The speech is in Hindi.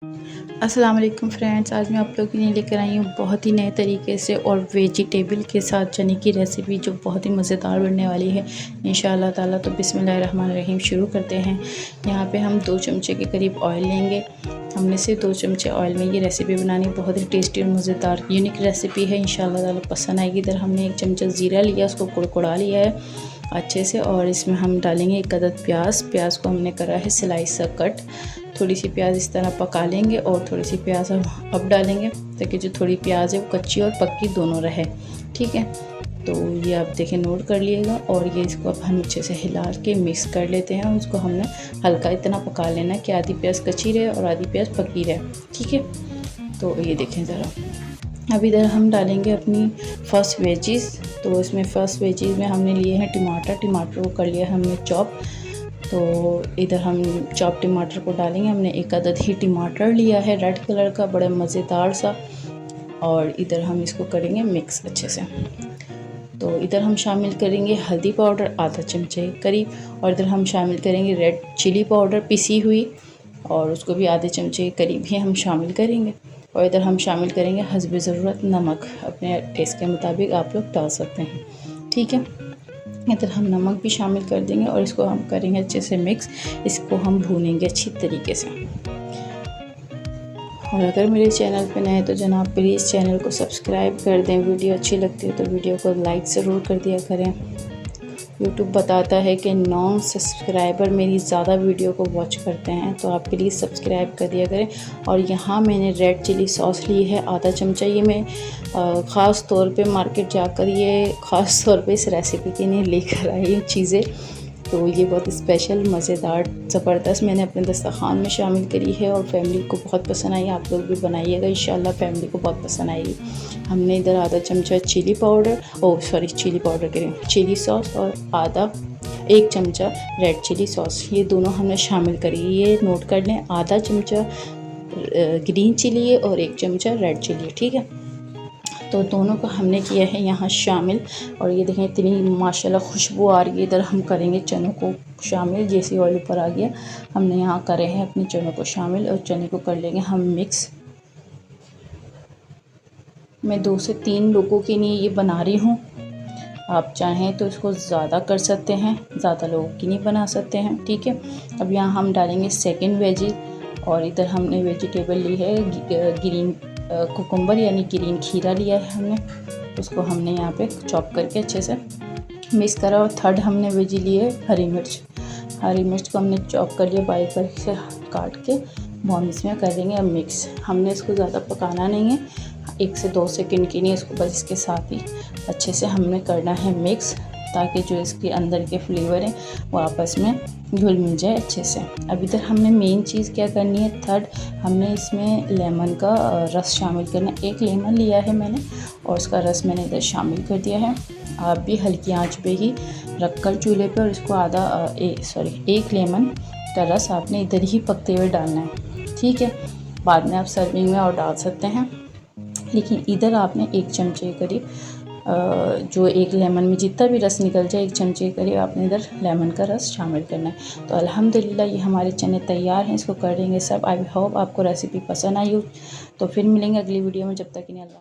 अस्सलाम वालेकुम फ्रेंड्स, आज मैं आप लोगों के लिए लेकर आई हूँ बहुत ही नए तरीके से और वेजिटेबल के साथ चने की रेसिपी जो बहुत ही मज़ेदार बनने वाली है इंशाअल्लाह ताला। तो बिस्मिल्लाहिर्रहमानिर्रहीम शुरू करते हैं। यहाँ पे हम 2 चमचे के करीब ऑयल लेंगे। हमने से 2 चमचे ऑयल में ये रेसिपी बनानी, बहुत ही टेस्टी और मज़ेदार यूनिक रेसिपी है, इंशाअल्लाह ताला पसंद आएगी। इधर हमने 1 चमचा ज़ीरा लिया, उसको कुड़कुड़ा लिया है अच्छे से, और इसमें हम डालेंगे 1 अदद प्याज को हमने करा है स्लाइस सा कट। थोड़ी सी प्याज इस तरह पका लेंगे और थोड़ी सी प्याज हम अब डालेंगे ताकि जो थोड़ी प्याज है वो कच्ची और पक्की दोनों रहे, ठीक है। तो ये आप देखें, नोट कर लिएगा। और ये इसको अब हम अच्छे से हिला के मिक्स कर लेते हैं। उसको हमने हल्का इतना पका लेना है कि आधी प्याज कच्ची रहे और आधी प्याज पकी रहे, ठीक है। तो ये देखें ज़रा, अब इधर हम डालेंगे अपनी फ़र्स्ट वेजीज़। तो इसमें फ़र्स्ट वेजीज़ में हमने लिए हैं टमाटर को कर लिया हमने चॉप। तो इधर हम चॉप टमाटर को डालेंगे। हमने 1 अदद ही टमाटर लिया है रेड कलर का, बड़ा मज़ेदार सा। और इधर हम इसको करेंगे मिक्स अच्छे से। तो इधर हम शामिल करेंगे हल्दी पाउडर आधा चमचे करीब, और इधर हम शामिल करेंगे रेड चिली पाउडर पिसी हुई, और उसको भी आधे चमचे के करीब ही हम शामिल करेंगे। और इधर हम शामिल करेंगे हस्ब ज़रूरत नमक, अपने टेस्ट के मुताबिक आप लोग डाल सकते हैं, ठीक है। इधर हम नमक भी शामिल कर देंगे और इसको हम करेंगे अच्छे से मिक्स। इसको हम भूनेंगे अच्छी तरीके से। और अगर मेरे चैनल पे नए तो जनाब प्लीज़ चैनल को सब्सक्राइब कर दें। वीडियो अच्छी लगती है तो वीडियो को लाइक ज़रूर कर दिया करें। यूट्यूब बताता है कि नॉन सब्सक्राइबर मेरी ज़्यादा वीडियो को वॉच करते हैं, तो आप प्लीज़ सब्सक्राइब कर दिया करें। और यहाँ मैंने रेड चिली सॉस ली है आधा चमचा। ये मैं ख़ास तौर पे मार्केट जाकर ये ख़ास तौर पे इस रेसिपी के लिए लेकर आई हूँ चीज़ें। तो ये बहुत स्पेशल मज़ेदार ज़बरदस्त मैंने अपने दस्तरखान में शामिल करी है और फैमिली को बहुत पसंद आई। आप लोग भी बनाइएगा, इंशाल्लाह फैमिली को बहुत पसंद आएगी। हमने इधर आधा चमचा चिली सॉस और आधा 1 चमचा रेड चिली सॉस, ये दोनों हमने शामिल करी। ये नोट कर लें, आधा चमचा ग्रीन चिली है और 1 चमचा रेड चिली है, ठीक है। तो दोनों को हमने किया है यहाँ शामिल। और ये देखें इतनी माशाल्लाह खुशबू आ रही है। इधर हम करेंगे चनों को शामिल। जैसे ऑयल ऊपर आ गया, हमने यहाँ करे हैं अपने चनों को शामिल और चने को कर लेंगे हम मिक्स। मैं 2 से 3 लोगों के लिए ये बना रही हूँ, आप चाहें तो इसको ज़्यादा कर सकते हैं, ज़्यादा लोगों की नहीं बना सकते हैं, ठीक है। अब यहाँ हम डालेंगे सेकंड वेजी, और इधर हमने वेजिटेबल ली है ग्रीन कुकुम्बर यानी ग्रीन खीरा लिया है हमने, उसको हमने यहाँ पे चॉप करके अच्छे से मिक्स करा। और थर्ड हमने वेजी ली है हरी मिर्च को हमने चॉप कर लिया, बारीक बारीक से काट के हम इसमें कर देंगे अब मिक्स। हमने इसको ज़्यादा पकाना नहीं है, 1 से 2 सेकंड के लिए इसको बस इसके साथ ही अच्छे से हमने करना है मिक्स, ताकि जो इसके अंदर के फ्लेवर हैं वो आपस में घुल मिल जाए अच्छे से। अब इधर हमने मेन चीज़ क्या करनी है, थर्ड हमने इसमें लेमन का रस शामिल करना। 1 लेमन लिया है मैंने और उसका रस मैंने इधर शामिल कर दिया है। आप भी हल्की आंच पे ही रखकर चूल्हे पे, और इसको 1 लेमन का रस आपने इधर ही पकते हुए डालना है, ठीक है। बाद में आप सर्विंग में और डाल सकते हैं, लेकिन इधर आपने 1 चमचे करीब जो 1 लेमन में जितना भी रस निकल जाए 1 चमचे करीब आपने इधर लेमन का रस शामिल करना है। तो अल्हम्दुलिल्लाह ये हमारे चने तैयार हैं, इसको कर लेंगे सब। आई होप आपको रेसिपी पसंद आई हो। तो फिर मिलेंगे अगली वीडियो में, जब तक इन्हें अल्लाह।